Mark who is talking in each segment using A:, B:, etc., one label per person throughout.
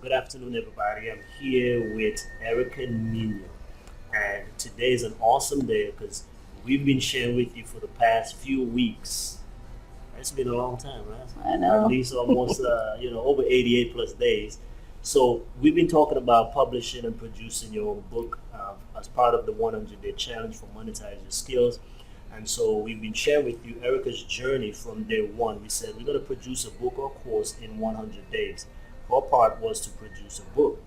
A: Good afternoon, everybody. I'm here with Erika Nino, and today is an awesome day because we've been sharing with you for the past few weeks. It's been a long time, right?
B: I
A: At
B: know.
A: least almost, over 88 plus days. So we've been talking about publishing and producing your own book as part of the 100-day challenge for monetize your skills. And so we've been sharing with you Erica's journey from day one. We said we're going to produce a book or course in 100 days. Her part was to produce a book.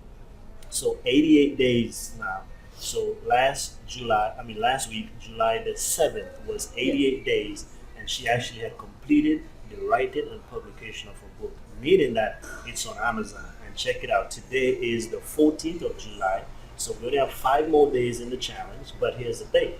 A: So 88 days now. So last week, July the 7th was
B: Yes.
A: 88 days, and she actually had completed the writing and publication of her book, meaning that it's on Amazon. And check it out. Today is the 14th of July. So we only have 5 more days in the challenge, but here's the thing.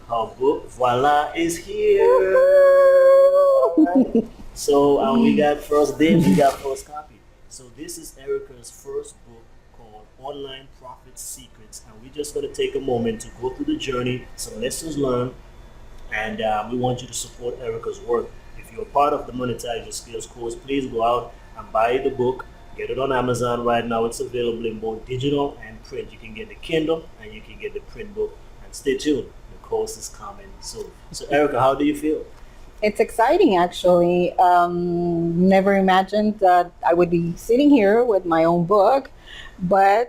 A: Her book, voila, is here. All right. So we got first dibs, we got first copy. So this is Erica's first book called Online Profit Secrets, and we're just going to take a moment to go through the journey, some lessons learned, and we want you to support Erica's work. If you're part of the Monetize Your Skills course, please go out and buy the book. Get it on Amazon right now. It's available in both digital and print. You can get the Kindle and you can get the print book. And stay tuned. The course is coming soon. So, Erica, how do you feel?
B: It's exciting, actually. Never imagined that I would be sitting here with my own book, but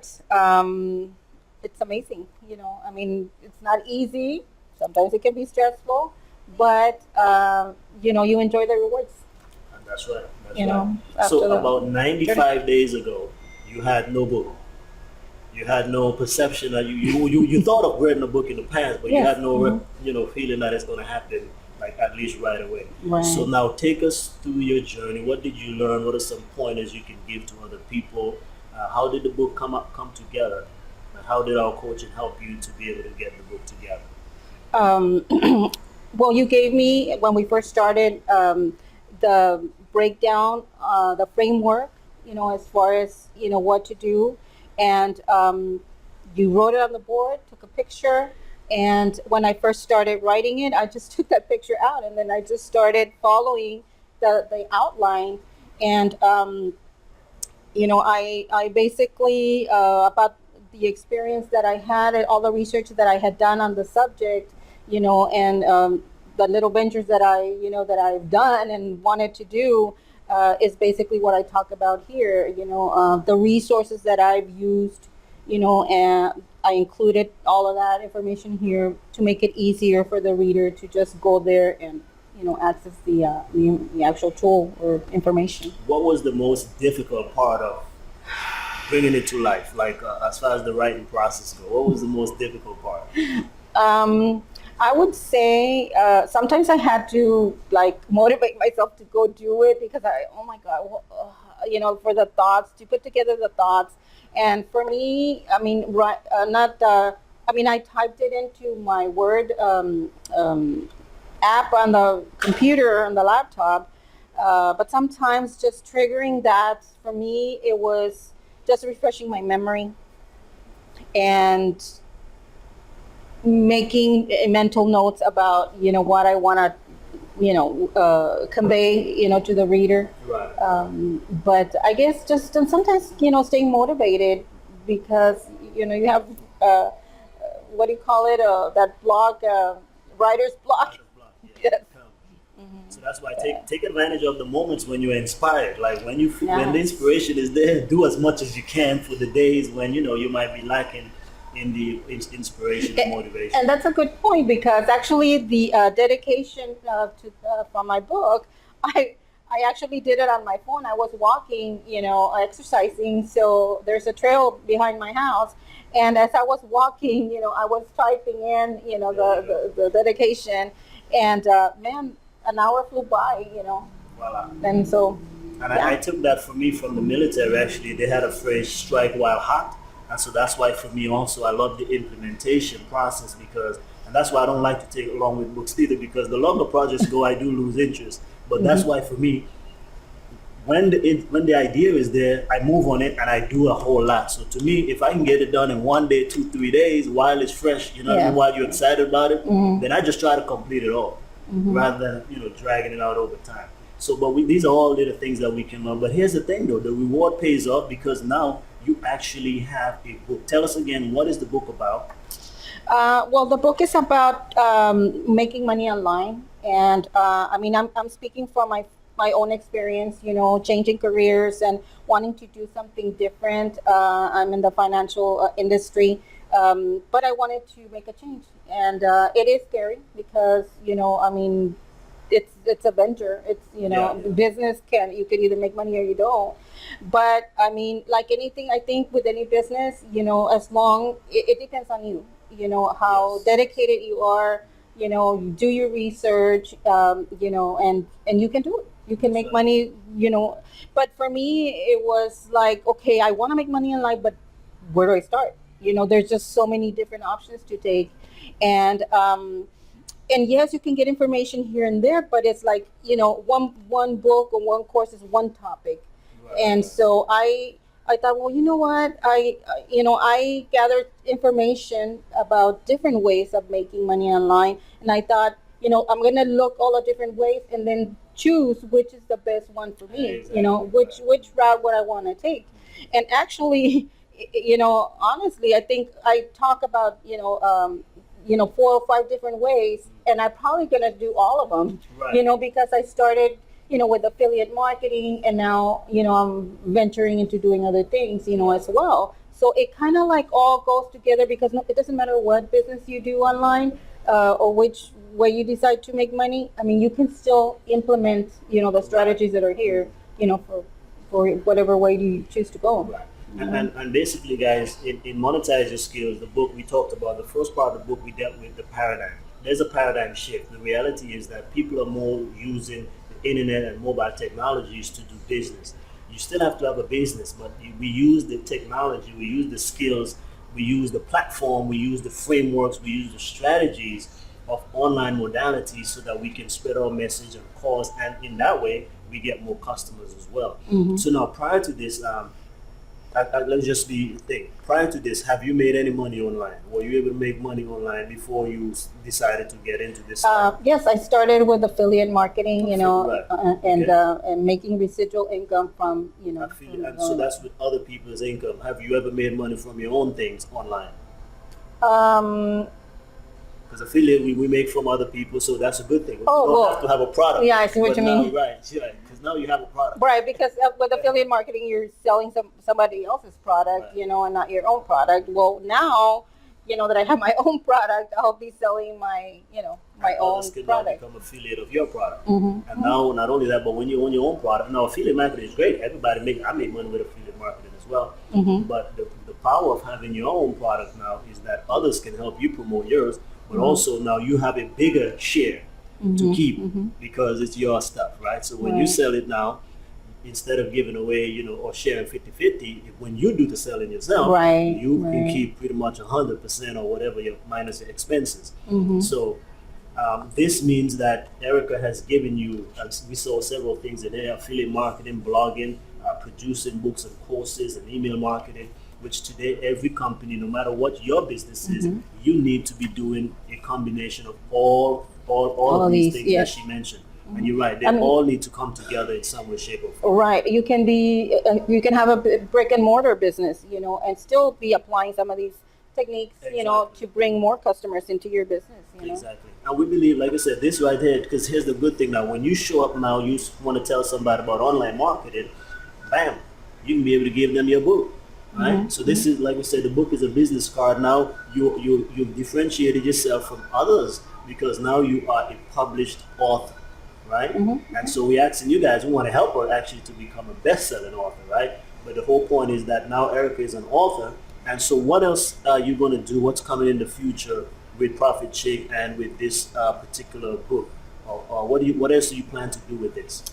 B: it's amazing. I mean, it's not easy. Sometimes it can be stressful, but you enjoy the rewards.
A: And that's right. That's
B: You
A: right.
B: know,
A: So,
B: after the
A: about
B: journey.
A: 95 days ago, you had no book. You had no perception that you thought of writing a book in the past, but you
B: Yes.
A: had no feeling that it's going to happen like at least right away. So
B: Right.
A: now take us through your journey. What did you learn? What are some pointers you can give to other people? How did the book come together? And how did our coaching help you to be able to get the book together?
B: Um, well, you gave me when we first started the breakdown, the framework. As far as what to do, and you wrote it on the board, took a picture, and when I first started writing it, I just took that picture out, and then I just started following the outline, and I basically about the experience that I had and all the research that I had done on the subject, and the little ventures that that I've done and wanted to do is basically what I talk about here. The resources that I've used, and I included all of that information here to make it easier for the reader to just go there and access the actual tool or information.
A: What was the most difficult part of bringing it to life? Like as far as the writing process go, what was the most difficult part?
B: Um, I would say sometimes I had to like motivate myself to go do it because oh my God, for the thoughts, to put together the thoughts. And for me, I mean, right, not, I mean, I typed it into my Word app on the computer, on the laptop. But sometimes just triggering that, for me, it was just refreshing my memory and making mental notes about what I want to convey to the reader.
A: Right.
B: But I guess just and sometimes staying motivated because you have what do you call it, that block, writer's block.
A: Writer's block. Yeah.
B: Yes.
A: Come. So
B: Hmm.
A: that's why
B: Yeah.
A: take advantage of the moments when you're inspired. Like when when the
B: Yes.
A: inspiration is there, do as much as you can for the days when you might be lacking in the inspiration and motivation.
B: And that's a good point because actually the dedication to from my book, I actually did it on my phone. I was walking, exercising. So there's a trail behind my house, and as I was walking, I was typing in, the dedication, and man, an hour flew by,
A: Voila.
B: and so
A: And I
B: yeah.
A: took that for me from the military. Actually, they had a phrase "strike while hot," and so that's why for me also I love the implementation process because, and that's why I don't like to take along with books either because the longer projects go, I do lose interest. But that's
B: Hmm.
A: why for me, when the idea is there, I move on it and I do a whole lot. So to me, if I can get it done in one day, 2, 3 days, while it's fresh, what I mean,
B: Yeah.
A: while you're excited about it,
B: Hmm.
A: then I just try to complete it all
B: Hmm.
A: rather than dragging it out over time. So, but these are all little things that we can learn. But here's the thing, though: the reward pays off because now you actually have a book. Tell us again, what is the book about?
B: Well, the book is about making money online, and I mean, I'm speaking from my own experience. Changing careers and wanting to do something different. I'm in the financial industry, but I wanted to make a change, and it is scary because I mean, it's a venture. It's
A: Yeah, yeah.
B: business can you can either make money or you don't. But I mean, like anything, I think with any business, as long it depends on you. How
A: Yes.
B: dedicated you are. You do your research. And you can do it. You can
A: That's
B: make
A: right.
B: money. But for me, it was like, okay, I want to make money in life, but where do I start? There's just so many different options to take, and yes, you can get information here and there, but it's like one book or one course is one topic.
A: Right,
B: And
A: right.
B: so I thought, well, you know what, I gathered information about different ways of making money online, and I thought, I'm going to look all the different ways and then choose which is the best one for me,
A: Exactly.
B: which
A: Right.
B: route would I want to take. And actually, honestly, I think I talk about, 4 or 5 different ways, and I'm probably going to do all of them,
A: Right.
B: because I started, with affiliate marketing, and now, I'm venturing into doing other things,
A: Right.
B: as well. So it kind of like all goes together because no, it doesn't matter what business you do online, or which way you decide to make money. I mean, you can still implement, the
A: Right.
B: strategies that are here, for whatever way you choose to go.
A: Right.
B: You
A: And,
B: know?
A: and, and basically, guys, in Monetize Your Skills, the book we talked about, the first part of the book, we dealt with the paradigm. There's a paradigm shift. The reality is that people are more using the internet and mobile technologies to do business. You still have to have a business, but we use the technology, we use the skills, we use the platform, we use the frameworks, we use the strategies of online modalities so that we can spread our message and cause, and in that way, we get more customers as well.
B: Mm-hmm.
A: So now, prior to this, let's just be think. Prior to this, have you made any money online? Were you able to make money online before you decided to get into this?
B: Yes, I started with affiliate marketing,
A: Right.
B: and
A: Okay.
B: making residual income from,
A: Affiliate, and so that's with other people's income. Have you ever made money from your own things online?
B: um,
A: Because affiliate we make from other people, so that's a good thing. You
B: oh,
A: don't have to
B: well,
A: have a product.
B: yeah, I see what
A: But
B: you
A: now,
B: mean.
A: right, because now you have a product.
B: Right, because with affiliate marketing, you're selling somebody else's product,
A: Right.
B: and not your own product. Well, now, that I have my own product, I'll be selling my
A: And others
B: own
A: can now
B: product.
A: become affiliate of your product. And
B: Mm-hmm.
A: now, not only that, but when you own your own product, now affiliate marketing is great. I make money with affiliate marketing as well.
B: Mm-hmm.
A: But the power of having your own product now is that others can help you promote yours, but
B: Mm-hmm.
A: also now you have a bigger share to
B: Mm-hmm.
A: keep
B: Mm-hmm.
A: because it's your stuff, right? So when you
B: Right.
A: sell it now, instead of giving away, or sharing 50-50, when you do the selling yourself,
B: Right.
A: you can
B: Right.
A: keep pretty much 100% or whatever your minus your expenses.
B: Mm-hmm.
A: So this means that Erica has given you, as we saw several things in there, affiliate marketing, blogging, producing books and courses, and email marketing, which today every company, no matter what your business is,
B: Mm-hmm.
A: you need to be doing a combination of all
B: All
A: of
B: of
A: these
B: these,
A: things that
B: yes.
A: she mentioned. And you're right, they
B: I mean,
A: all need to come together in some way, shape, or form.
B: right. You can have a brick and mortar business, and still be applying some of these techniques,
A: Exactly.
B: to bring more customers into your business.
A: Exactly. And we believe, like I said, this right here, because here's the good thing now. When you show up now, you want to tell somebody about online marketing, bam, you can be able to give them your book, right? So this is, like we said, the book is a business card. Now you've differentiated yourself from others because now you are a published author, right? And so we're asking you guys, we want to help her actually to become a best-selling author, right? But the whole point is that now Erica is an author. And so what else are you going to do? What's coming in the future with Profit Chick and with this particular book? Or what else do you plan to do with this?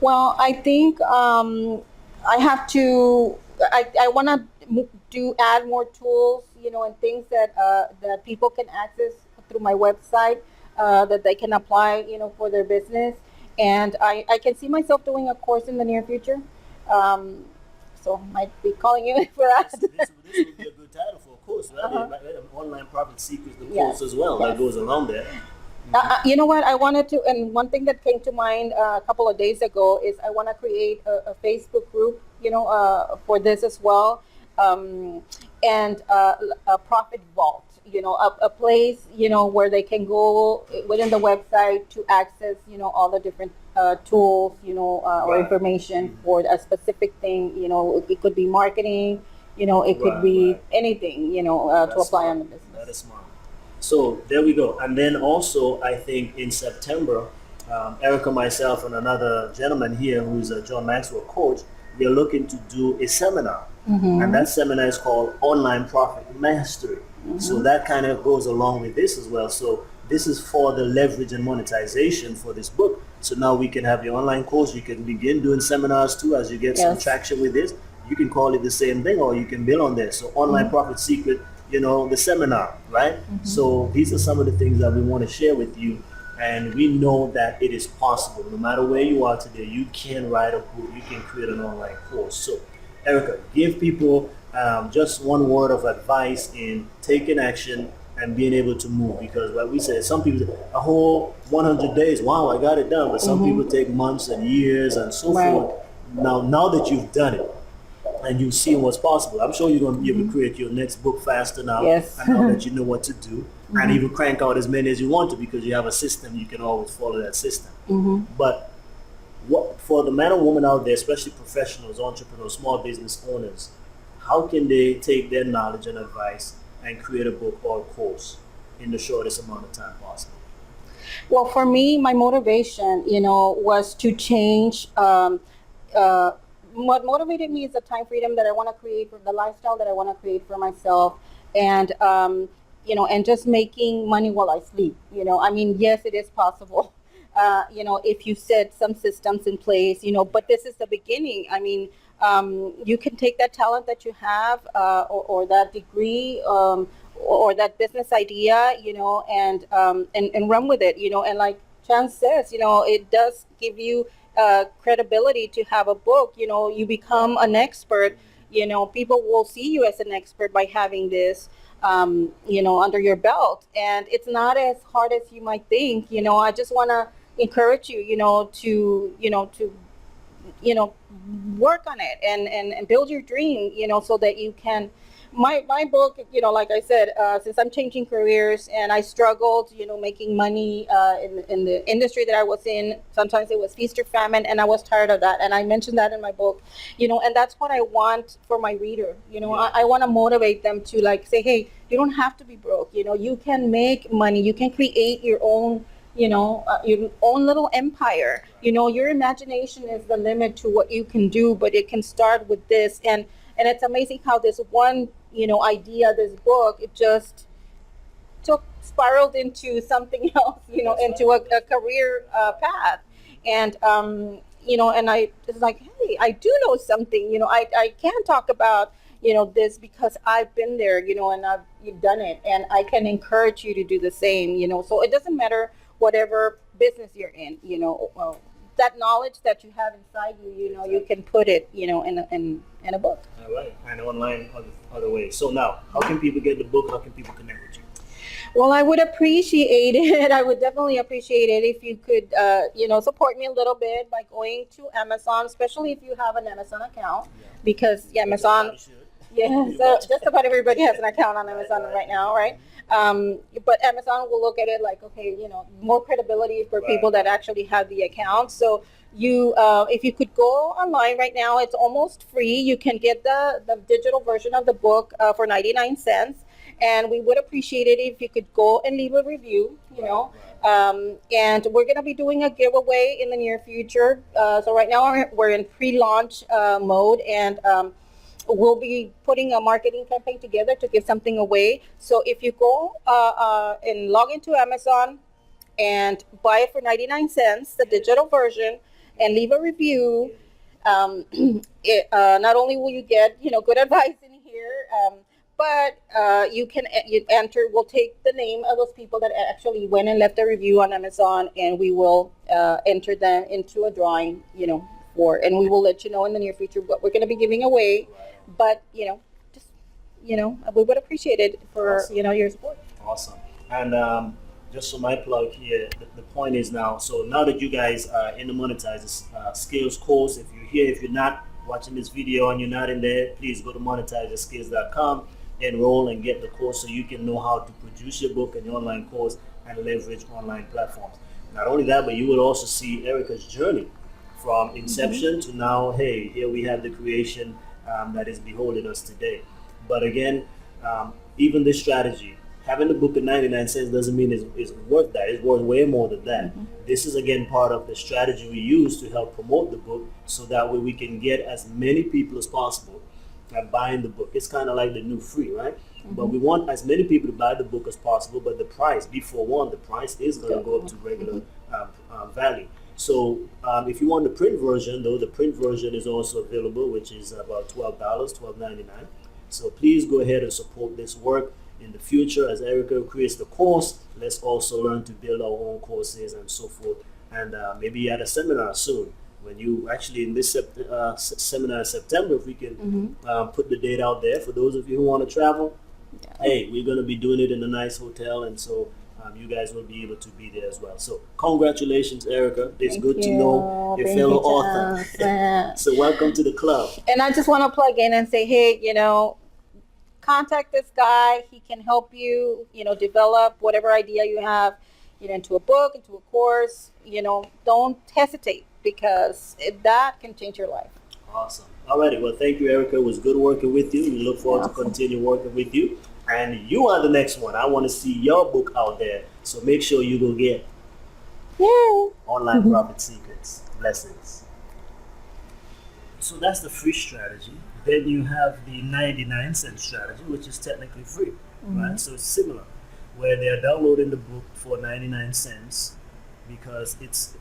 B: Well, I think I have to. I want to do add more tools, and things that people can access through my website, that they can apply, for their business. And I can see myself doing a course in the near future. Um, so might be calling you for
A: This,
B: that.
A: this would be a good title for a course, right?
B: Uh-huh.
A: Right? Online Profit Secrets, the
B: Yes.
A: course as well, that
B: Yes.
A: goes along there.
B: You know what? I wanted to, and one thing that came to mind a couple of days ago is I want to create a Facebook group, for this as well. and a profit vault, a place, where they can go within the website to access, all the different tools, or
A: Right.
B: information for a specific thing. It could be marketing, it could
A: Right,
B: be
A: right.
B: anything, to
A: That's
B: apply
A: smart.
B: on the
A: That is
B: business.
A: smart. So there we go. And then also, I think in September, Erica, myself, and another gentleman here who's a John Maxwell coach, we are looking to do a seminar. And
B: Mm-hmm.
A: that seminar is called Online Profit Mastery. So
B: Mm-hmm.
A: that kind of goes along with this as well. So this is for the leverage and monetization for this book. So now we can have your online course. You can begin doing seminars too as you get some
B: Yes.
A: traction with this. You can call it the same thing or you can build on this. So Online
B: Mm-hmm.
A: Profit Secret, the seminar, right?
B: Mm-hmm.
A: So these are some of the things that we want to share with you. And we know that it is possible. No matter where you are today, you can write a book, you can create an online course. So, Erica, give people just one word of advice in taking action and being able to move. Because what we said, some people say, a whole 100 days, wow, I got it done. But some people
B: Mm-hmm.
A: take months and years and so
B: Right.
A: forth. Now that you've done it, and you've seen what's possible. I'm sure you're going to be able to
B: Mm-hmm.
A: create your next book faster now,
B: Yes.
A: and now that you know what to do, and
B: Mm-hmm.
A: even crank out as many as you want to because you have a system. You can always follow that system.
B: Mm-hmm.
A: But what for the man or woman out there, especially professionals, entrepreneurs, small business owners, how can they take their knowledge and advice and create a book or a course in the shortest amount of time possible?
B: Well, for me, my motivation, was to change. Uh, what motivated me is the time freedom that I want to create for the lifestyle that I want to create for myself, and and just making money while I sleep. I mean, yes, it is possible. If you set some systems in place, but this is the beginning. I mean, you can take that talent that you have, or that degree, or that business idea, and run with it, and like Chance says, it does give you credibility to have a book. You become an expert. People will see you as an expert by having this, under your belt, and it's not as hard as you might think. I just want to encourage you, to you know work on it, and build your dream, so that you can. My book, like I said, since I'm changing careers and I struggled, making money, in the industry that I was in. Sometimes it was feast or famine, and I was tired of that, and I mentioned that in my book. And that's what I want for my reader.
A: Yeah.
B: I want to motivate them to, like, say, hey, you don't have to be broke. You can make money, you can create your own little empire. Your imagination is the limit to what you can do, but it can start with this. And it's amazing how this one, idea, this book, it just took spiraled into something else,
A: That's
B: into
A: right.
B: a career path. And I was like, hey, I do know something. I can talk about this because I've been there, and you've done it, and I can encourage you to do the same. So it doesn't matter whatever business you're in. That knowledge that you have inside you, you
A: Exactly.
B: can put it, in a book.
A: All right. And online other ways. So now, how can people get the book? How can people connect with you?
B: Well, I would appreciate it. I would definitely appreciate it if you could, support me a little bit by going to Amazon, especially if you have an Amazon account,
A: Yeah.
B: because Amazon,
A: Everybody should.
B: yeah,
A: Pretty
B: so
A: much.
B: just about everybody has an account on
A: Right,
B: Amazon
A: right.
B: right now, right?
A: Mhm.
B: But Amazon will look at it like, okay, more credibility for
A: Right.
B: people that actually have the account. So if you could go online right now, it's almost free. You can get the digital version of the book for 99 cents, and we would appreciate it if you could go and leave a review.
A: Right, right.
B: And we're gonna be doing a giveaway in the near future. So right now we're in pre-launch mode, and we'll be putting a marketing campaign together to give something away. So if you go and log into Amazon and buy it for 99 cents, the digital version, and leave a review, not only will you get good advice in here, but you enter. We'll take the name of those people that actually went and left a review on Amazon, and we will enter them into a drawing. And we will let you know in the near future what we're going to be giving away.
A: Right on.
B: But just we would appreciate it for
A: Awesome.
B: your support.
A: Awesome. And just for my plug here, the point is now, so now that you guys are in the monetized skills course, if you're here, if you're not watching this video and you're not in there, please go to monetizeyourskills.com, enroll and get the course so you can know how to produce your book and your online course and leverage online platforms. Not only that, but you will also see Erika's journey from inception to now, hey, here we have the creation that is beholding us today. But again, even this strategy, having the book at 99 cents doesn't mean it's worth that. It's worth way more than that. This is again part of the strategy we use to help promote the book so that way we can get as many people as possible buying the book. It's kind of like the new free, right? But we want as many people to buy the book as possible, but the price, before one, the price is going to go up to regular value. So if you want the print version, though, the print version is also available, which is about $12, $12.99. So please go ahead and support this work. In the future, as Erika creates the course, let's also learn to build our own courses and so forth. And maybe at a seminar soon, when you actually in this seminar in September, if we can put the date out there for those of you who want to travel. Hey, we're going to be doing it in a nice hotel, and so you guys will be able to be there as well. So congratulations, Erika. It's good to know your fellow author. So welcome to the club.
B: And I just want to plug in and say, hey, contact this guy. He can help you, develop whatever idea you have, into a book, into a course. Don't hesitate, because that can change your life.
A: Awesome. Alrighty. Well, thank you, Erika. It was good working with you. We look forward to continue working with you. And you are the next one. I want to see your book out there. So make sure you go get Online Profit Secrets. Blessings. So that's the free strategy. Then you have the 99 cent strategy, which is technically free, right? So it's similar, where they're downloading the book for 99 cents because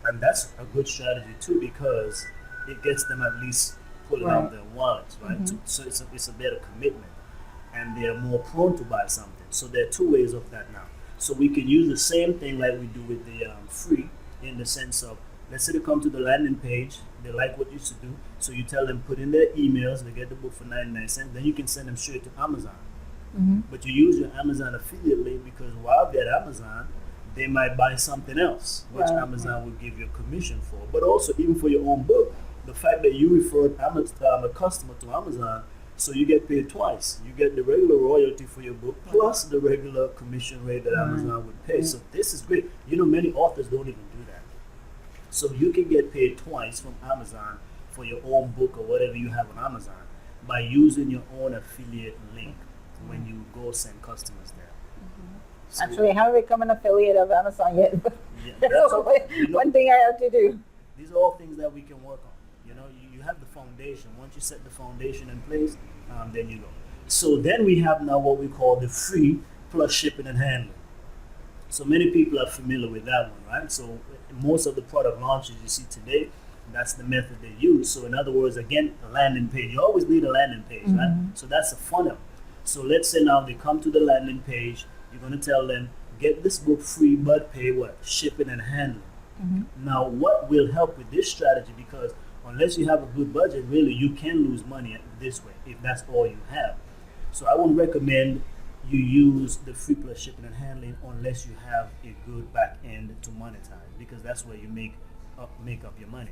A: and that's a good strategy too, because it gets them at least pulling out their wallets, right? So it's a better commitment, and they're more prone to buy something. So there are two ways of that now. So we can use the same thing like we do with the free, in the sense of, let's say they come to the landing page, they like what you used to do, so you tell them put in their emails, they get the book for 99 cents, then you can send them straight to Amazon. But you use your Amazon affiliate link, because while they're at Amazon, they might buy something else, which Amazon will give you a commission for. But also, even for your own book, the fact that you referred a customer to Amazon, so you get paid twice. You get the regular royalty for your book plus the regular commission rate that Amazon would pay. So this is great. Many authors don't even do that. So you can get paid twice from Amazon for your own book or whatever you have on Amazon by using your own affiliate link when you go send customers there. So,
B: actually, I haven't become an affiliate of Amazon yet. But that's one thing I have to do.
A: These are all things that we can work on. You have the foundation. Once you set the foundation in place, then you go. So then we have now what we call the free plus shipping and handling. So many people are familiar with that one, right? So most of the product launches you see today, that's the method they use. So in other words, again, a landing page. You always need a landing page, right? So that's a funnel. So let's say now they come to the landing page. You're going to tell them, get this book free, but pay what? Shipping and handling. Now, what will help with this strategy, because unless you have a good budget, really, you can lose money this way if that's all you have. So I would recommend you use the free plus shipping and handling unless you have a good back end to monetize, because that's where you make up your money.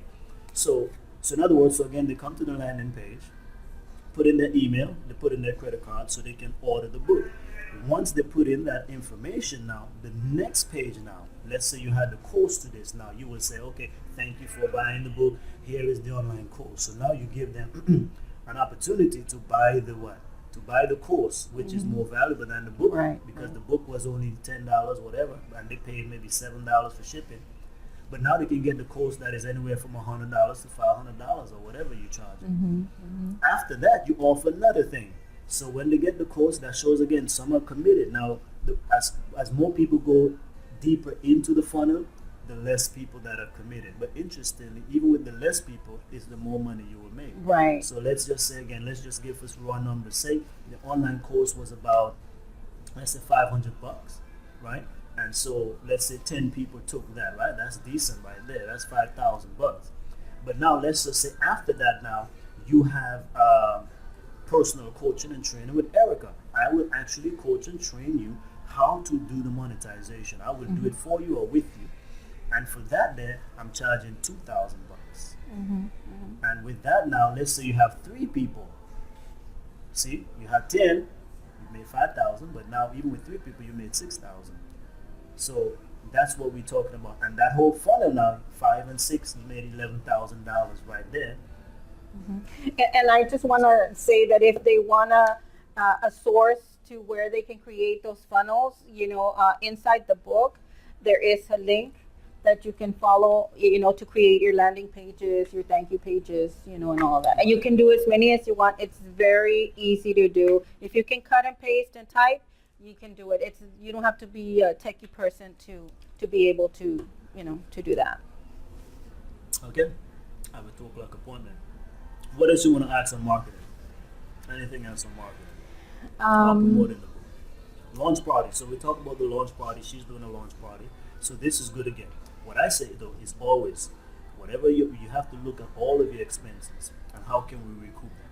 A: So in other words, so again, they come to the landing page, put in their email, they put in their credit card so they can order the book. Once they put in that information, now the next page, now let's say you had the course to this, now you will say, okay, thank you for buying the book, here is the online course. So now you give them an opportunity to buy the what? To buy the course, which is more valuable than the book, because the book was only $10, whatever, and they paid maybe $7 for shipping. But now they can get the course that is anywhere from $100 to $500 or whatever you charge. After that, you offer another thing. So when they get the course, that shows again some are committed. Now, as more people go deeper into the funnel, the less people that are committed. But interestingly, even with the less people, is the more money you will make.
B: Right.
A: So let's just say again, let's just give us raw numbers. Say the online course was about, let's say $500, right? And so let's say 10 people took that, right? That's decent right there. That's $5,000. But now let's just say after that, now you have personal coaching and training with Erika. I will actually coach and train you how to do the monetization. I will do it for you or with you. And for that there, I'm charging $2,000. And with that now, let's say you have 3 people. See, you had 10, you made 5,000, but now even with 3 people, you made 6,000. So that's what we're talking about. And that whole funnel now, 5 and 6, you made $11,000 right there.
B: And I just want to say that if they want a source to where they can create those funnels, inside the book, there is a link that you can follow, to create your landing pages, your thank you pages, and all of that. And you can do as many as you want. It's very easy to do. If you can cut and paste and type, you can do it. You don't have to be a techie person to be able to, to do that.
A: Okay. I have a 2 o'clock appointment. What else you want to ask on marketing? Anything else on marketing? Promoting the book. Launch party. So we talked about the launch party. She's doing a launch party. So this is good again. What I say though is always, whatever you have to look at all of your expenses and how can we recoup them.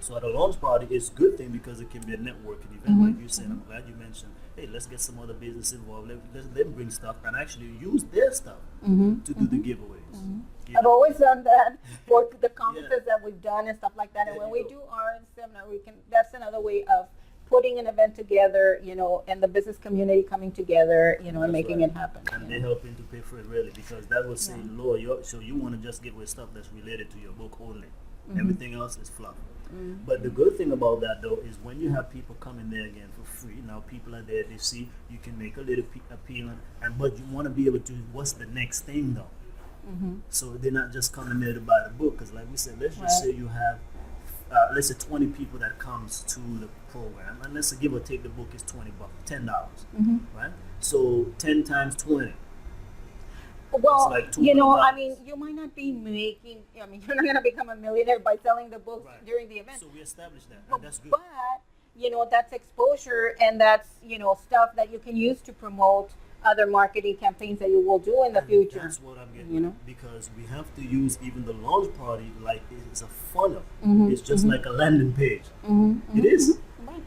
A: So at a launch party, it's a good thing because it can be a networking event. Like you said, I'm glad you mentioned, hey, let's get some other business involved. Let them bring stuff and actually use their stuff to do the giveaways.
B: I've always done that for the conferences that we've done and stuff like that. And when we do our seminar, that's another way of putting an event together, and the business community coming together, and making it happen.
A: And they're helping to pay for it really, because that will say, Lord, so you want to just give away stuff that's related to your book only. Everything else is fluff. But the good thing about that though is when you have people coming there again for free, now people are there, they see you can make a little appealing, but you want to be able to, what's the next thing though? So they're not just coming there to buy the book, because like we said, let's just say you have let's say 20 people that comes to the program, and let's say give or take the book is $10, right? So 10 times 20.
B: Well,
A: like
B: you might not be making, you're not going to become a millionaire by selling the books during the event.
A: So we established that, and that's good.
B: But, that's exposure, and that's, stuff that you can use to promote other marketing campaigns that you will do in the future.
A: That's what I'm getting because we have to use even the launch party like it's a funnel. It's just like a landing page. It is.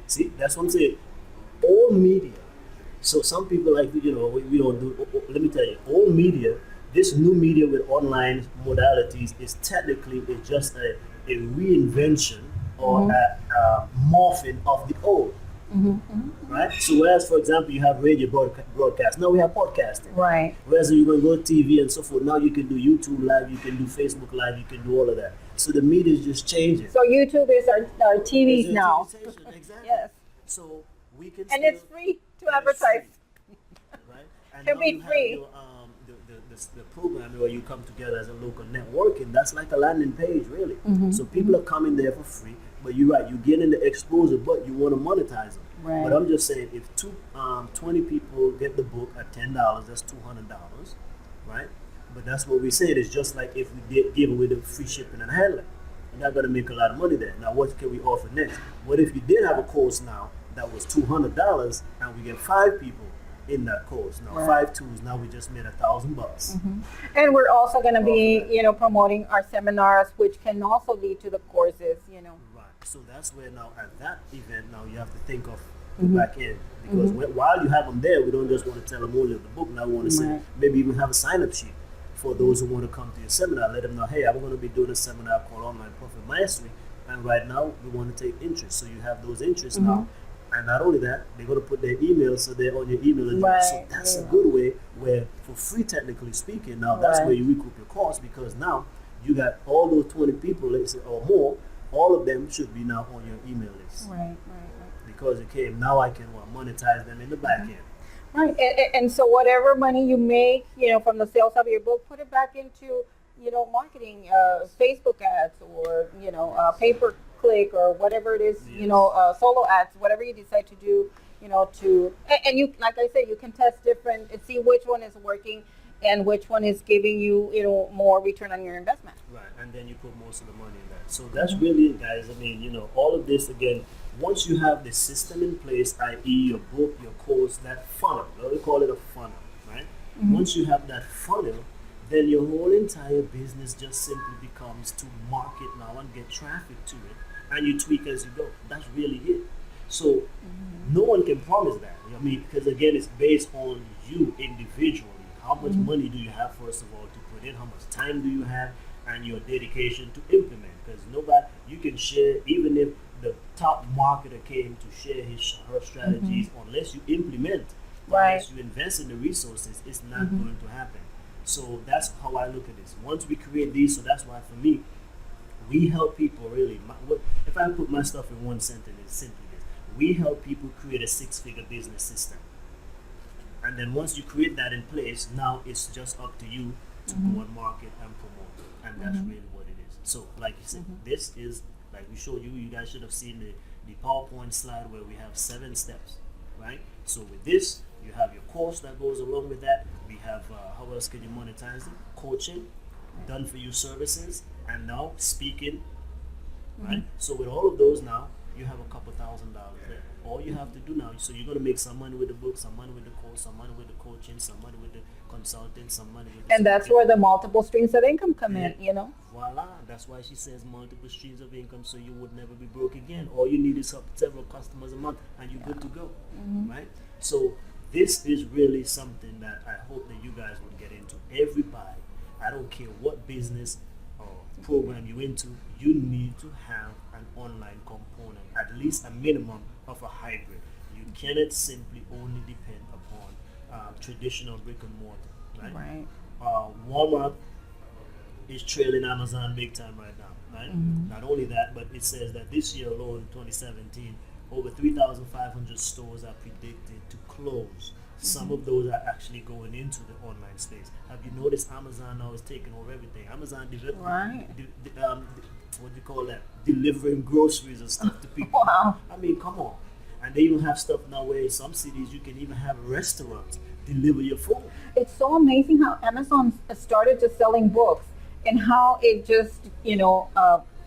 A: See, that's what I'm saying. All media. So some people like, we don't do, let me tell you, all media, this new media with online modalities is technically just a reinvention or a morphing of the old. Right? So whereas, for example, you have radio broadcast, now we have podcasting.
B: Right.
A: Whereas you're going to go to TV and so forth, now you can do YouTube Live, you can do Facebook Live, you can do all of that. So the media is just changing.
B: So YouTube is our TVs now.
A: Exactly.
B: Yes.
A: So we can
B: and it's free to advertise.
A: Right? And
B: can be free.
A: The program where you come together as a local networking, that's like a landing page, really. So people are coming there for free, but you're right, you're getting the exposure, but you want to monetize them.
B: Right.
A: But I'm just saying, if 20 people get the book at $10, that's $200, right? But that's what we said. It's just like if we did give away the free shipping and handling. We're not going to make a lot of money there. Now, what can we offer next? What if you did have a course now that was $200 and we get 5 people in that course? Now, 5 twos, now we just made $1,000.
B: And we're also going to be, promoting our seminars, which can also lead to the courses,
A: Right. So that's where now at that event, now you have to think of the back end. Because while you have them there, we don't just want to tell them only of the book. Now we want to say, maybe even have a sign-up sheet for those who want to come to your seminar. Let them know, hey, I'm going to be doing a seminar called Online Profit Mastery, and right now we want to take interest. So you have those interests now. And not only that, they're going to put their email, so they're on your email address. So that's a good way where, for free, technically speaking, now that's where you recoup your cost, because now you got all those 20 people, let's say, or more, all of them should be now on your email list.
B: Right.
A: Because it came, now I can monetize them in the back end.
B: Right, and so whatever money you make, from the sales of your book, put it back into, marketing, Facebook ads, or, pay-per-click, or whatever it is, solo ads, whatever you decide to do, and you, like I said, you can test different and see which one is working and which one is giving you, more return on your investment.
A: Right, and then you put most of the money in that. So that's really it, guys. I mean, all of this, again, once you have the system in place, i.e. your book, your course, that funnel, we call it a funnel, right? Once you have that funnel, then your whole entire business just simply becomes to market now and get traffic to it, and you tweak as you go. That's really it. So no one can promise that. I mean, because again, it's based on you individually. How much money do you have, first of all, to put in? How much time do you have? and your dedication to implement. Because nobody, you can share, even if the top marketer came to share her strategies, unless you implement,
B: Right.
A: unless you invest in the resources, it's not going to happen. So that's how I look at this. Once we create these, so that's why for me, we help people really. If I put my stuff in one sentence, it's simply this: we help people create a six-figure business system. And then once you create that in place, now it's just up to you to go and market and promote. And that's really what it is. So, like you said, this is, like we showed you, you guys should have seen the PowerPoint slide where we have 7 steps, right? So with this, you have your course that goes along with that. We have, how else can you monetize it? Coaching, done for you services, and now speaking, right? So with all of those now, you have a couple $1,000 there. All you have to do now, so you're going to make some money with the book, some money with the course, some money with the coaching, some money with the consulting, some money with the
B: And that's
A: speaking.
B: where the multiple streams of income come in, you know?
A: Voila, that's why she says multiple streams of income, so you would never be broke again. All you need is several customers a month and you're good to go, right? So this is really something that I hope that you guys would get into. Everybody, I don't care what business or program you're into, you need to have an online component, at least a minimum of a hybrid. You cannot simply only depend upon traditional brick and mortar, right? Walmart is trailing Amazon big time right now, right? Not only that, but it says that this year alone, 2017, over 3,500 stores are predicted to close. Some of those are actually going into the online space. Have you noticed Amazon now is taking over everything? Amazon what do you call that? Delivering groceries and stuff to people.
B: Wow.
A: I mean, come on. And they even have stuff now where in some cities you can even have restaurants deliver your food.
B: It's so amazing how Amazon started just selling books and how it just,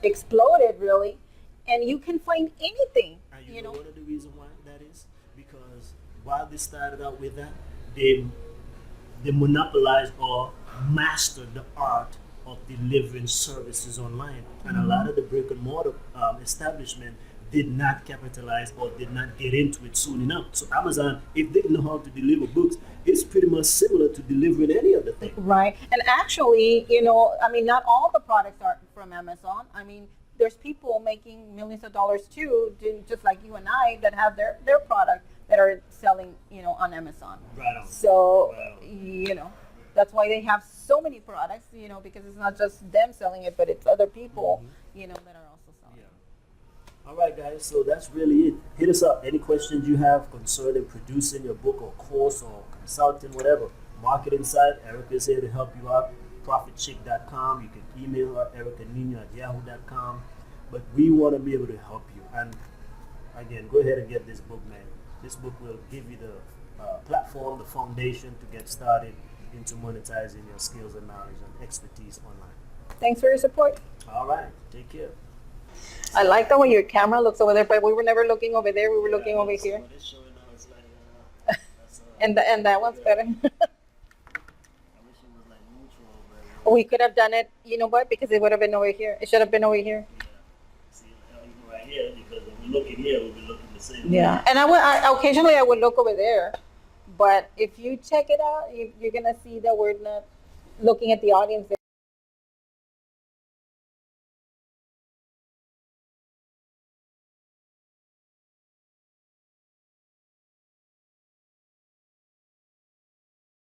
B: exploded really. And you can find anything,
A: And you know one of the reasons why that is? Because while they started out with that, they monopolized or mastered the art of delivering services online. And a lot of the brick and mortar establishment did not capitalize or did not get into it soon enough. So Amazon, if they know how to deliver books, it's pretty much similar to delivering any other thing.
B: Right. And actually, not all the products are from Amazon. I mean, there's people making millions of dollars too, just like you and I, that have their product that are selling, on Amazon.
A: Right on.
B: So,
A: Right on.
B: that's why they have so many products, because it's not just them selling it, but it's other people, that are also selling it.
A: All right, guys, so that's really it. Hit us up. Any questions you have concerning producing your book or course or consulting, whatever. Marketing side, Erika is here to help you out. ProfitChick.com. You can email her, Erika Nino at yahoo.com. But we want to be able to help you. And again, go ahead and get this book, man. This book will give you the platform, the foundation to get started into monetizing your skills and knowledge and expertise online.
B: Thanks for your support.
A: All right, take care.
B: I like the way your camera looks over there, but we were never looking over there. We were looking over here.
A: It's showing now, it's like,
B: And that one's better.
A: I wish it was like neutral, but
B: We could have done it, you know what? Because it would have been over here. It should have been over here.
A: see, even right here, because when we look in here, we'll be looking the same.
B: Yeah. And occasionally I would look over there, but if you check it out, you're gonna see that we're not looking at the audience.